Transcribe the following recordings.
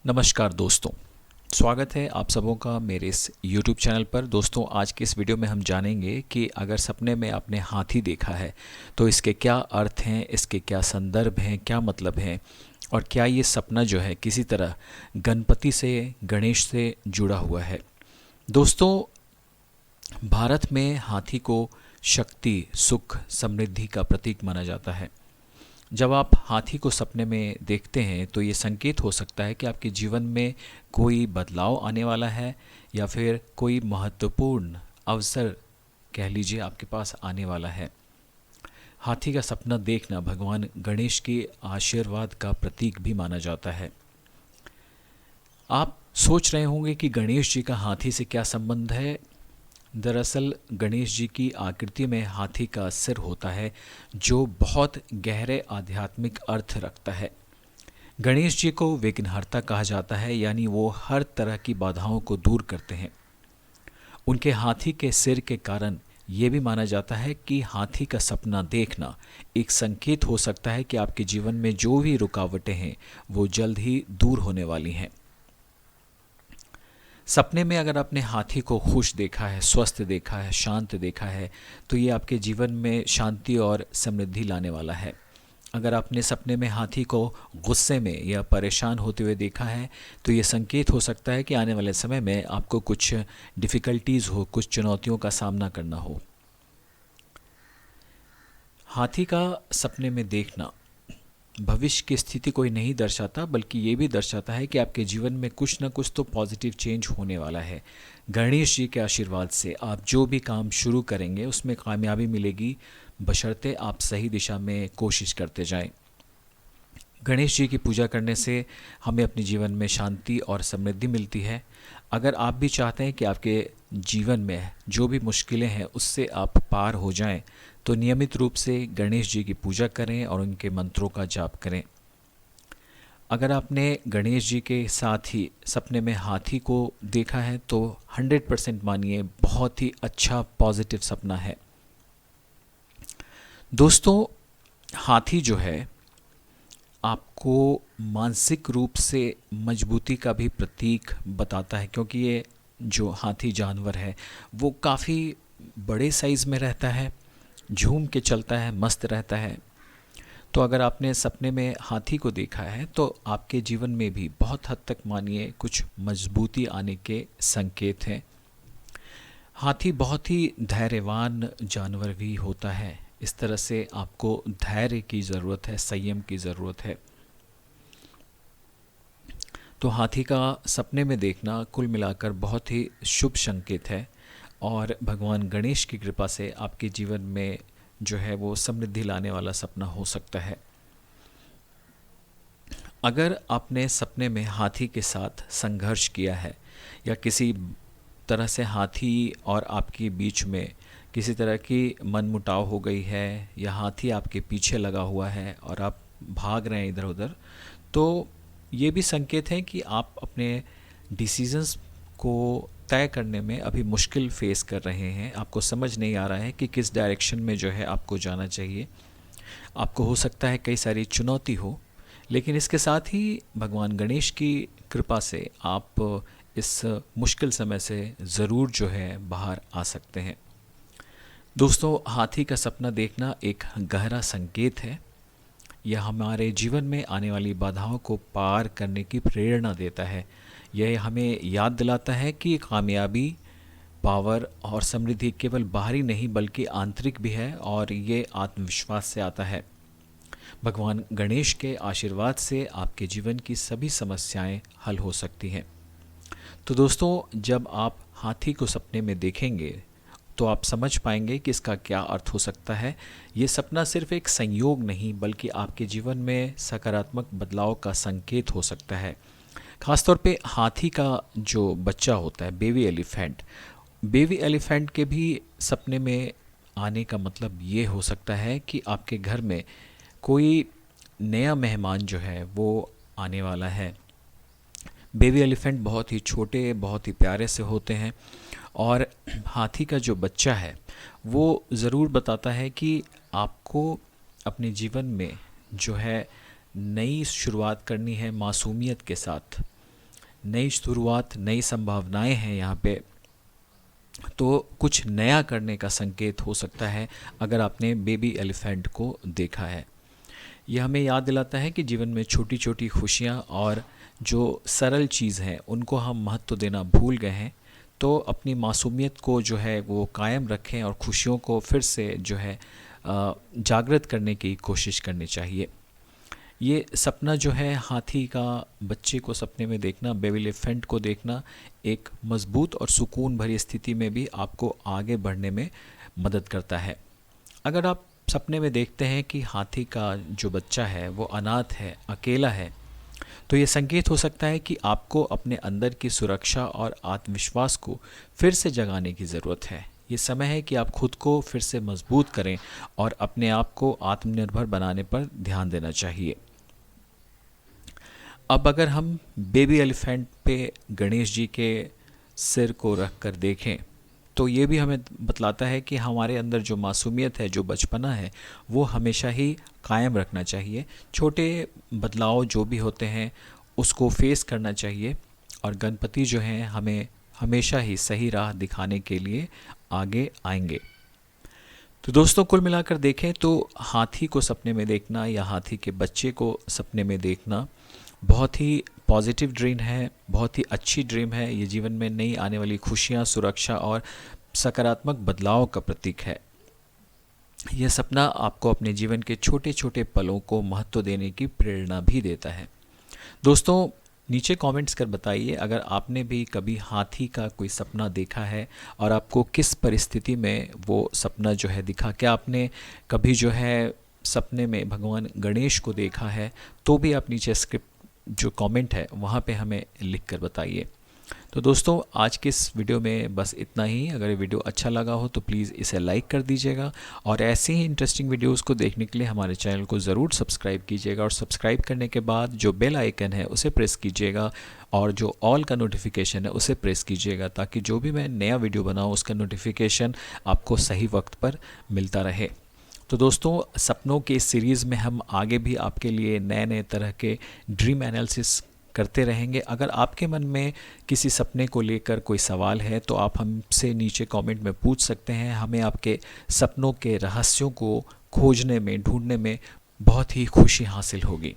नमस्कार दोस्तों, स्वागत है आप सबों का मेरे इस YouTube चैनल पर। दोस्तों, आज के इस वीडियो में हम जानेंगे कि अगर सपने में आपने हाथी देखा है तो इसके क्या अर्थ हैं, इसके क्या संदर्भ हैं, क्या मतलब हैं, और क्या ये सपना जो है किसी तरह गणपति से, गणेश से जुड़ा हुआ है। दोस्तों, भारत में हाथी को शक्ति, सुख, समृद्धि का प्रतीक माना जाता है। जब आप हाथी को सपने में देखते हैं तो ये संकेत हो सकता है कि आपके जीवन में कोई बदलाव आने वाला है या फिर कोई महत्वपूर्ण अवसर कह लीजिए आपके पास आने वाला है। हाथी का सपना देखना भगवान गणेश के आशीर्वाद का प्रतीक भी माना जाता है। आप सोच रहे होंगे कि गणेश जी का हाथी से क्या संबंध है। दरअसल गणेश जी की आकृति में हाथी का सिर होता है जो बहुत गहरे आध्यात्मिक अर्थ रखता है। गणेश जी को विघ्नहर्ता कहा जाता है, यानी वो हर तरह की बाधाओं को दूर करते हैं। उनके हाथी के सिर के कारण ये भी माना जाता है कि हाथी का सपना देखना एक संकेत हो सकता है कि आपके जीवन में जो भी रुकावटें हैं वो जल्द ही दूर होने वाली हैं। सपने में अगर आपने हाथी को खुश देखा है, स्वस्थ देखा है, शांत देखा है, तो ये आपके जीवन में शांति और समृद्धि लाने वाला है। अगर आपने सपने में हाथी को गुस्से में या परेशान होते हुए देखा है तो ये संकेत हो सकता है कि आने वाले समय में आपको कुछ डिफ़िकल्टीज़ हो, कुछ चुनौतियों का सामना करना हो। हाथी का सपने में देखना भविष्य की स्थिति कोई नहीं दर्शाता, बल्कि ये भी दर्शाता है कि आपके जीवन में कुछ ना कुछ तो पॉजिटिव चेंज होने वाला है। गणेश जी के आशीर्वाद से आप जो भी काम शुरू करेंगे उसमें कामयाबी मिलेगी, बशर्ते आप सही दिशा में कोशिश करते जाएं। गणेश जी की पूजा करने से हमें अपने जीवन में शांति और समृद्धि मिलती है। अगर आप भी चाहते हैं कि आपके जीवन में जो भी मुश्किलें हैं उससे आप पार हो जाएं, तो नियमित रूप से गणेश जी की पूजा करें और उनके मंत्रों का जाप करें। अगर आपने गणेश जी के साथ ही सपने में हाथी को देखा है तो 100% मानिए बहुत ही अच्छा पॉजिटिव सपना है। दोस्तों, हाथी जो है आपको मानसिक रूप से मजबूती का भी प्रतीक बताता है, क्योंकि ये जो हाथी जानवर है वो काफ़ी बड़े साइज़ में रहता है, झूम के चलता है, मस्त रहता है। तो अगर आपने सपने में हाथी को देखा है तो आपके जीवन में भी बहुत हद तक मानिए कुछ मजबूती आने के संकेत हैं। हाथी बहुत ही धैर्यवान जानवर भी होता है। इस तरह से आपको धैर्य की ज़रूरत है, संयम की ज़रूरत है। तो हाथी का सपने में देखना कुल मिलाकर बहुत ही शुभ संकेत है और भगवान गणेश की कृपा से आपके जीवन में जो है वो समृद्धि लाने वाला सपना हो सकता है। अगर आपने सपने में हाथी के साथ संघर्ष किया है या किसी तरह से हाथी और आपके बीच में किसी तरह की मनमुटाव हो गई है या हाथी आपके पीछे लगा हुआ है और आप भाग रहे हैं इधर उधर, तो ये भी संकेत है कि आप अपने डिसीजंस को तय करने में अभी मुश्किल फेस कर रहे हैं। आपको समझ नहीं आ रहा है कि किस डायरेक्शन में जो है आपको जाना चाहिए। आपको हो सकता है कई सारी चुनौती हो, लेकिन इसके साथ ही भगवान गणेश की कृपा से आप इस मुश्किल समय से ज़रूर जो है बाहर आ सकते हैं। दोस्तों, हाथी का सपना देखना एक गहरा संकेत है। यह हमारे जीवन में आने वाली बाधाओं को पार करने की प्रेरणा देता है। यह हमें याद दिलाता है कि कामयाबी, पावर और समृद्धि केवल बाहरी नहीं बल्कि आंतरिक भी है और ये आत्मविश्वास से आता है। भगवान गणेश के आशीर्वाद से आपके जीवन की सभी समस्याएं हल हो सकती हैं। तो दोस्तों, जब आप हाथी को सपने में देखेंगे तो आप समझ पाएंगे कि इसका क्या अर्थ हो सकता है। ये सपना सिर्फ एक संयोग नहीं बल्कि आपके जीवन में सकारात्मक बदलाव का संकेत हो सकता है। खासतौर पे हाथी का जो बच्चा होता है, बेबी एलिफेंट के भी सपने में आने का मतलब ये हो सकता है कि आपके घर में कोई नया मेहमान जो है वो आने वाला है। बेबी एलिफेंट बहुत ही छोटे, बहुत ही प्यारे से होते हैं और हाथी का जो बच्चा है वो ज़रूर बताता है कि आपको अपने जीवन में जो है नई शुरुआत करनी है मासूमियत के साथ। नई शुरुआत, नई संभावनाएं हैं यहाँ पे। तो कुछ नया करने का संकेत हो सकता है अगर आपने बेबी एलिफेंट को देखा है। यह हमें याद दिलाता है कि जीवन में छोटी छोटी खुशियाँ और जो सरल चीज़ हैं उनको हम महत्व देना भूल गए हैं। तो अपनी मासूमियत को जो है वो कायम रखें और खुशियों को फिर से जो है जागृत करने की कोशिश करनी चाहिए। ये सपना जो है हाथी का बच्चे को सपने में देखना, बेबी एलिफेंट को देखना, एक मजबूत और सुकून भरी स्थिति में भी आपको आगे बढ़ने में मदद करता है। अगर आप सपने में देखते हैं कि हाथी का जो बच्चा है वो अनाथ है, अकेला है, तो ये संकेत हो सकता है कि आपको अपने अंदर की सुरक्षा और आत्मविश्वास को फिर से जगाने की ज़रूरत है। ये समय है कि आप खुद को फिर से मजबूत करें और अपने आप को आत्मनिर्भर बनाने पर ध्यान देना चाहिए। अब अगर हम बेबी एलिफेंट पे गणेश जी के सिर को रख कर देखें तो ये भी हमें बतलाता है कि हमारे अंदर जो मासूमियत है, जो बचपना है, वो हमेशा ही कायम रखना चाहिए। छोटे बदलाव जो भी होते हैं उसको फेस करना चाहिए और गणपति जो हैं हमें हमेशा ही सही राह दिखाने के लिए आगे आएंगे। तो दोस्तों, कुल मिलाकर देखें तो हाथी को सपने में देखना या हाथी के बच्चे को सपने में देखना बहुत ही पॉजिटिव ड्रीम है, बहुत ही अच्छी ड्रीम है। ये जीवन में नई आने वाली खुशियाँ, सुरक्षा और सकारात्मक बदलाव का प्रतीक है। यह सपना आपको अपने जीवन के छोटे छोटे पलों को महत्व देने की प्रेरणा भी देता है। दोस्तों, नीचे कमेंट्स कर बताइए अगर आपने भी कभी हाथी का कोई सपना देखा है और आपको किस परिस्थिति में वो सपना जो है दिखा। क्या आपने कभी जो है सपने में भगवान गणेश को देखा है? तो भी आप नीचे स्क्रिप्ट जो कमेंट है वहाँ पे हमें लिख कर बताइए। तो दोस्तों, आज के इस वीडियो में बस इतना ही। अगर ये वीडियो अच्छा लगा हो तो प्लीज़ इसे लाइक कर दीजिएगा और ऐसे ही इंटरेस्टिंग वीडियोस को देखने के लिए हमारे चैनल को ज़रूर सब्सक्राइब कीजिएगा और सब्सक्राइब करने के बाद जो बेल आइकन है उसे प्रेस कीजिएगा और जो ऑल का नोटिफिकेशन है उसे प्रेस कीजिएगा ताकि जो भी मैं नया वीडियो बनाऊँ उसका नोटिफिकेशन आपको सही वक्त पर मिलता रहे। तो दोस्तों, सपनों के इस सीरीज़ में हम आगे भी आपके लिए नए नए तरह के ड्रीम एनालिसिस करते रहेंगे। अगर आपके मन में किसी सपने को लेकर कोई सवाल है तो आप हमसे नीचे कमेंट में पूछ सकते हैं। हमें आपके सपनों के रहस्यों को खोजने में, ढूंढने में बहुत ही खुशी हासिल होगी।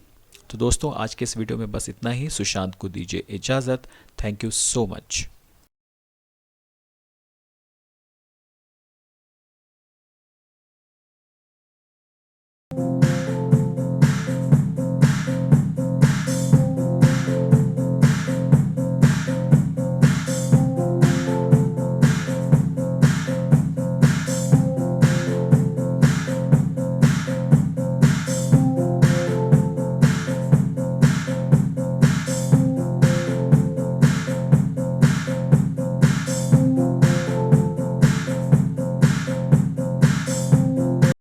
तो दोस्तों, आज के इस वीडियो में बस इतना ही। सुशांत को दीजिए इजाज़त। Thank you so much.